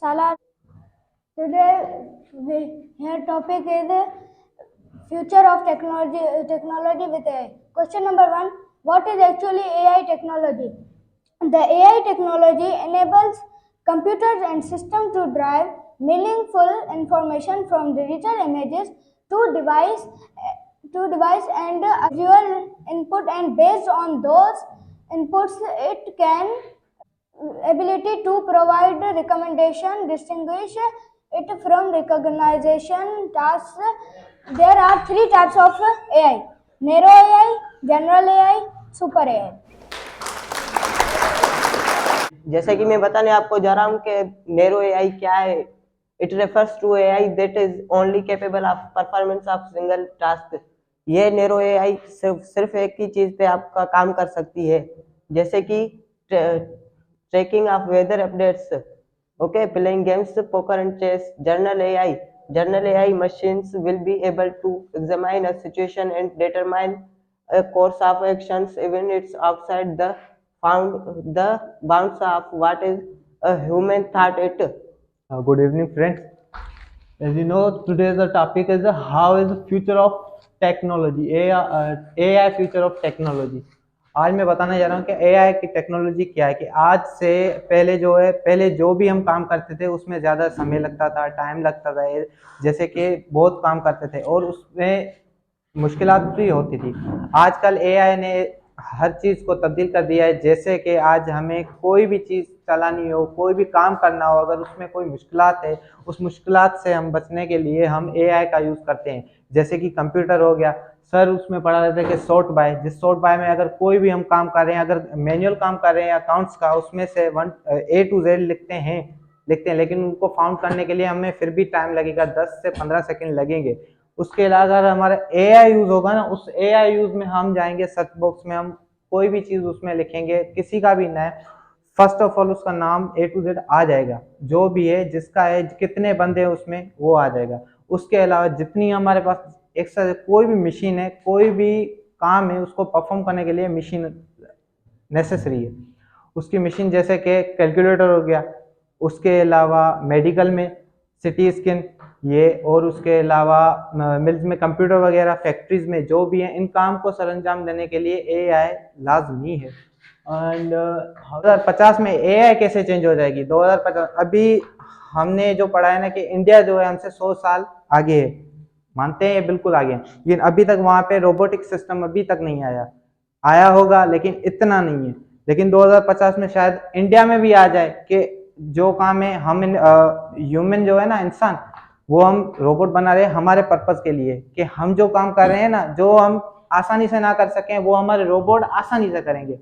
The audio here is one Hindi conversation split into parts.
Salar. Today, here topic is future of technology with AI. Question number 1: what is actually AI technology? The AI technology enables computers and systems to drive meaningful information from digital images to device and visual input, and based on those inputs it can ability to provide recommendation, distinguish it from recognition tasks. There are three types of AI: narrow AI, general AI, super AI. जैसे कि मैं बताने आपको जा रहा हूँ कि नैरो एआई क्या है। It refers to AI that is only capable of performance of single task. ये नैरो एआई सिर्फ एक ही चीज पे आपका काम कर सकती है, जैसे कि tracking of weather updates, okay, playing games, poker and chess. General AI machines will be able to examine a situation and determine a course of actions even it's outside the bounds of what is a human thought it. Good evening, friends. As you know, today's the topic is how is the future of technology, AI future of technology. आज मैं बताने जा रहा हूँ कि AI की टेक्नोलॉजी क्या है। कि आज से पहले जो भी हम काम करते थे उसमें ज़्यादा समय लगता था, टाइम लगता था, जैसे कि बहुत काम करते थे और उसमें मुश्किलात भी होती थी। आजकल AI ने हर चीज़ को तब्दील कर दिया है। जैसे कि आज हमें कोई भी चीज़ चलानी हो, कोई भी काम करना हो, अगर उसमें कोई मुश्किलात है, उस मुश्किलात से हम बचने के लिए हम AI का यूज़ करते हैं। जैसे कि कंप्यूटर हो गया, सर उसमें पढ़ा रहता है कि सॉर्ट बाय, जिस सॉर्ट बाय में अगर कोई भी हम काम कर रहे हैं, अगर मैनुअल काम कर रहे हैं अकाउंट्स का, उसमें से A to Z लिखते हैं, लेकिन उनको फाउंड करने के लिए हमें फिर भी टाइम लगेगा, 10 से 15 सेकेंड लगेंगे। उसके अलावा अगर हमारा AI यूज़ होगा ना, उस AI यूज़ में हम जाएंगे सर्च बॉक्स में, हम कोई भी चीज़ उसमें लिखेंगे, किसी का भी ना, फर्स्ट ऑफ ऑल उसका नाम A to Z आ जाएगा, जो भी है, जिसका है, कितने बंदे हैं उसमें, वो आ जाएगा। उसके अलावा जितनी हमारे पास एक्स्ट्रा कोई भी मशीन है, कोई भी काम है, उसको परफॉर्म करने के लिए मशीन नेसेसरी है। उसकी मशीन जैसे कि कैलकुलेटर हो गया, उसके अलावा मेडिकल में सिटी स्कैन, ये, और उसके अलावा मिल्स में कंप्यूटर वगैरह, फैक्ट्रीज में जो भी है, इन काम को सरंजाम देने के लिए AI लाजमी है। एंड 2050 में AI कैसे चेंज हो जाएगी? 2050 अभी हमने जो पढ़ा है ना कि इंडिया जो है हमसे 100 साल आगे है, मानते हैं बिल्कुल आगे हैं, लेकिन अभी तक वहाँ पे रोबोटिक सिस्टम अभी तक नहीं आया होगा, लेकिन इतना नहीं है। लेकिन 2050 में शायद इंडिया में भी आ जाए कि जो काम है हम ह्यूमन जो है ना, इंसान, वो हम रोबोट बना रहे हैं हमारे पर्पस के लिए, कि हम जो काम कर रहे हैं ना, जो हम आसानी से ना कर सकें, वो हमारे रोबोट आसानी से करेंगे,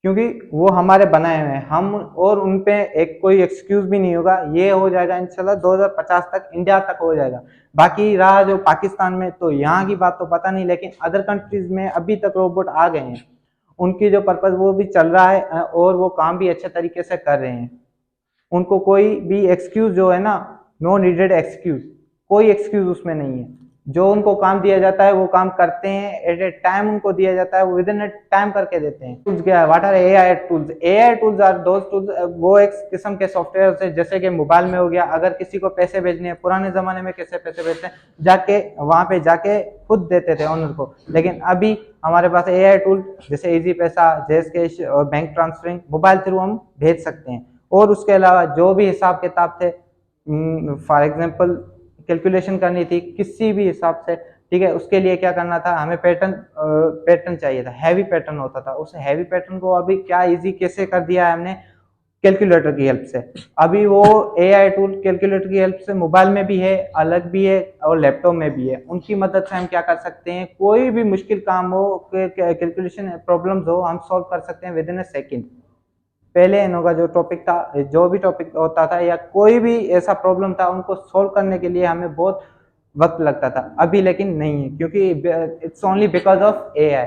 क्योंकि वो हमारे बनाए हुए हैं हम, और उन पे एक कोई एक्सक्यूज भी नहीं होगा। ये हो जाएगा इंशाल्लाह 2050 तक, इंडिया तक हो जाएगा। बाकी रहा जो पाकिस्तान में, तो यहाँ की बात तो पता नहीं, लेकिन अदर कंट्रीज में अभी तक रोबोट आ गए हैं, उनकी जो पर्पज वो भी चल रहा है, और वो काम भी अच्छे तरीके से कर रहे हैं। उनको कोई भी एक्सक्यूज जो है ना, नो नीडेड एक्सक्यूज, कोई एक्सक्यूज उसमें नहीं है। जो उनको काम दिया जाता है वो काम करते हैं, एट ए टाइम उनको दिया जाता है, वो विद इन ए टाइम करके देते हैं। टूल्स क्या है? What are AI tools? AI tools are those tools, वो एक किस्म के सॉफ्टवेयर से, जैसे कि मोबाइल में हो गया, अगर किसी को पैसे भेजने हैं, पुराने जमाने में कैसे पैसे भेजते हैं, जाके वहां पे जाके खुद देते थे ऑनर को, लेकिन अभी हमारे पास AI टूल जैसे इजी पैसा, जैस कैश और बैंक ट्रांसफरिंग, मोबाइल थ्रू हम भेज सकते हैं। और उसके अलावा जो भी हिसाब किताब थे, फॉर एग्जांपल कैलकुलेशन करनी थी किसी भी हिसाब से, ठीक है, उसके लिए क्या करना था, हमें पैटर्न चाहिए था, हैवी पैटर्न होता था। उस हैवी पैटर्न को अभी क्या इजी कैसे कर दिया है हमने, कैलकुलेटर की हेल्प से। अभी वो AI टूल कैलकुलेटर की हेल्प से मोबाइल में भी है, अलग भी है, और लैपटॉप में भी है। उनकी मदद से हम क्या कर सकते हैं, कोई भी मुश्किल काम हो, कैलकुलेशन प्रॉब्लम्स हो, हम सॉल्व कर सकते हैं विद इन ए सेकेंड। पहले इनों का जो टॉपिक था, जो भी टॉपिक होता था या कोई भी ऐसा प्रॉब्लम था, उनको सॉल्व करने के लिए हमें बहुत वक्त लगता था। अभी लेकिन नहीं है, क्योंकि it's only because of AI।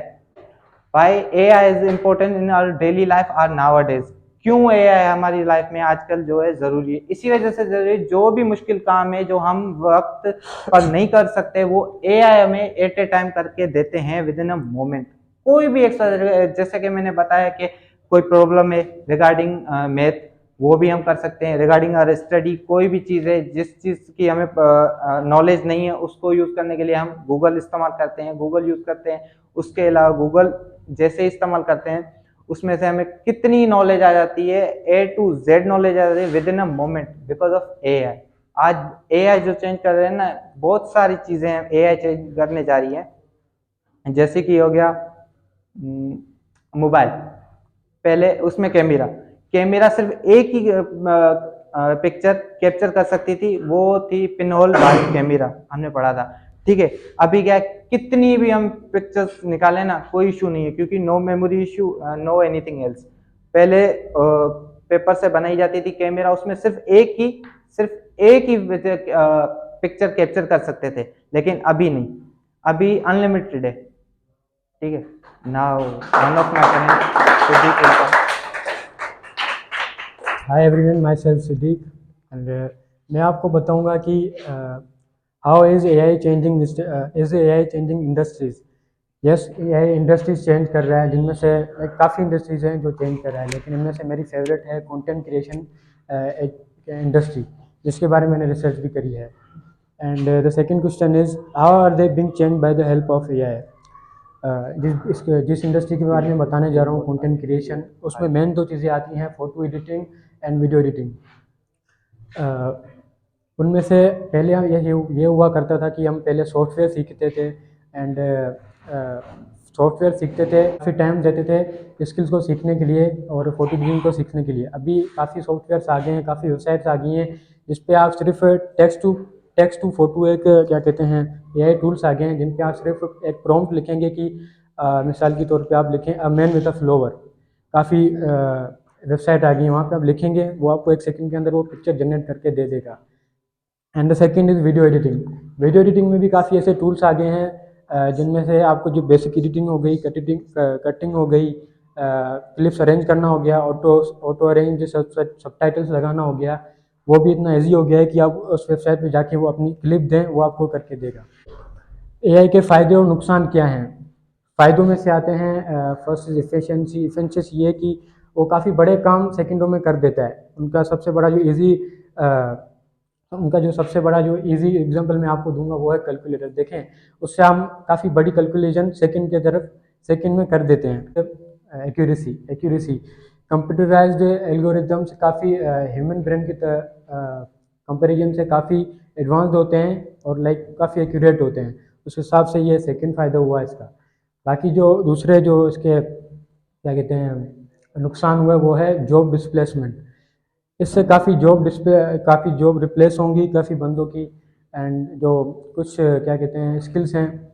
Why AI is important in our daily life are nowadays? क्यों AI हमारी लाइफ में आजकल जो है जरूरी है? इसी वजह से जरूरी, जो भी मुश्किल काम है जो हम वक्त पर नहीं कर सकते, वो AI हमें एट ए टाइम करके देते हैं विद इन अ मोमेंट। कोई भी एक, जैसे कि मैंने बताया कि कोई प्रॉब्लम है रिगार्डिंग मैथ, वो भी हम कर सकते हैं। रिगार्डिंग आवर स्टडी, कोई भी चीज़ है जिस चीज़ की हमें नॉलेज नहीं है उसको यूज़ करने के लिए हम गूगल इस्तेमाल करते हैं, गूगल यूज़ करते हैं। उसके अलावा गूगल जैसे इस्तेमाल करते हैं उसमें से हमें कितनी नॉलेज आ जाती है, A to Z नॉलेज आ जाती है with in a moment because of AI। आज AI जो चेंज कर रहे हैं ना, बहुत सारी चीज़ें हैं AI चेंज करने जा रही है। जैसे कि हो गया मोबाइल, पहले उसमें कैमरा सिर्फ एक ही पिक्चर कैप्चर कर सकती थी, वो थी पिन होल वाली कैमरा, हमने पढ़ा था। ठीक है, अभी क्या है, कितनी भी हम पिक्चर्स निकालें ना, कोई इशू नहीं है क्योंकि no memory issue, no anything else. पहले पेपर से बनाई जाती थी कैमरा, उसमें सिर्फ एक ही पिक्चर कैप्चर कर सकते थे, लेकिन अभी नहीं, अभी अनलिमिटेड है। ठीक है, now one of my friend hi everyone, my self Siddique and मैं आपको बताऊंगा कि how is AI changing industries. Yes, AI industries change कर रहा है, जिनमें से काफ़ी इंडस्ट्रीज हैं जो चेंज कर रहा है, लेकिन इनमें से मेरी फेवरेट है कंटेंट क्रिएशन इंडस्ट्री, जिसके बारे में मैंने रिसर्च भी करी है। And the second question is how are they being change by the help of AI। जिस इंडस्ट्री के बारे में बताने जा रहा हूँ, कंटेंट क्रिएशन, उसमें मेन दो चीज़ें आती हैं, photo editing and video editing. उनमें से पहले ये हुआ करता था कि हम पहले सॉफ्टवेयर सीखते थे एंड सॉफ्टवेयर सीखते थे, काफ़ी टाइम देते थे स्किल्स को सीखने के लिए और फोटो एडिटिंग को सीखने के लिए। अभी काफ़ी सॉफ्टवेयर्स आ गए हैं, काफ़ी वेबसाइट्स आ गई हैं जिस पे आप सिर्फ टेक्स्ट टू फोटो, एक क्या कहते हैं, AI टूल्स आ गए हैं जिन पे आप सिर्फ एक प्रॉम्प्ट लिखेंगे कि मिसाल के तौर पे आप लिखें a man with a flower. काफ़ी वेबसाइट आ गई है, वहाँ पे आप लिखेंगे, वो आपको 1 सेकंड के अंदर वो पिक्चर जनरेट करके दे देगा। And the second is video editing. Video editing में भी काफ़ी ऐसे टूल्स आ गए हैं जिनमें से आपको जो बेसिक एडिटिंग हो गई, कटिंग हो गई, क्लिप्स अरेंज करना हो गया, ऑटो अरेंज सबटाइटल्स लगाना हो गया, वो भी इतना ईजी हो गया है कि आप उस वेबसाइट पे जाके वो अपनी क्लिप दें, वो आपको करके देगा। AI के फ़ायदे और नुकसान क्या हैं? फ़ायदों में से आते हैं, फर्स्ट इज एफिशिएंसी ये है कि वो काफ़ी बड़े काम सेकंडों में कर देता है। उनका जो सबसे बड़ा जो इजी एग्जांपल मैं आपको दूंगा वो है कैलकुलेटर। देखें, उससे हम काफ़ी बड़ी कैलकुलेशन सेकंड में कर देते हैं। एक्यूरेसी कंप्यूटराइज्ड एल्गोरिदम से काफ़ी ह्यूमन ब्रेन की कंपैरिजन से काफ़ी एडवांस्ड होते हैं और काफ़ी एक्यूरेट होते हैं। उस हिसाब से ये सेकंड फ़ायदा हुआ इसका। बाकी जो दूसरे जो इसके क्या कहते हैं नुकसान हुआ वो है जॉब डिस्प्लेसमेंट। इससे काफ़ी जॉब रिप्लेस होंगी काफ़ी बंदों की। एंड जो कुछ क्या कहते हैं स्किल्स हैं,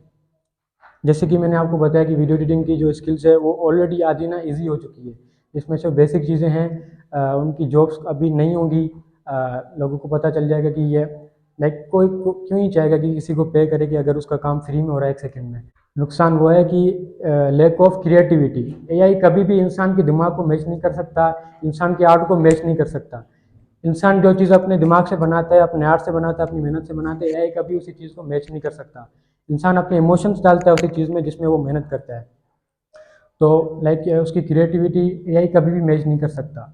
जैसे कि मैंने आपको बताया कि वीडियो एडिटिंग की जो स्किल्स है वो ऑलरेडी आधी ना ईजी हो चुकी है। इसमें से बेसिक चीज़ें हैं, उनकी जॉब्स अभी नहीं होंगी। लोगों को पता चल जाएगा कि ये कोई क्यों ही चाहेगा कि किसी को पे करे कि अगर उसका काम फ्री में हो रहा है 1 सेकंड में। नुकसान वो है कि लैक ऑफ क्रिएटिविटी। AI कभी भी इंसान के दिमाग को मैच नहीं कर सकता, इंसान के आर्ट को मैच नहीं कर सकता। इंसान जो चीज़ अपने दिमाग से बनाता है, अपने आर्ट से बनाता है, अपनी मेहनत से बनाता है, AI कभी उसी चीज़ को मैच नहीं कर सकता। इंसान अपने इमोशंस डालता है उसी चीज़ में जिसमें वो मेहनत करता है। तो उसकी क्रिएटिविटी AI कभी भी मैच नहीं कर सकता।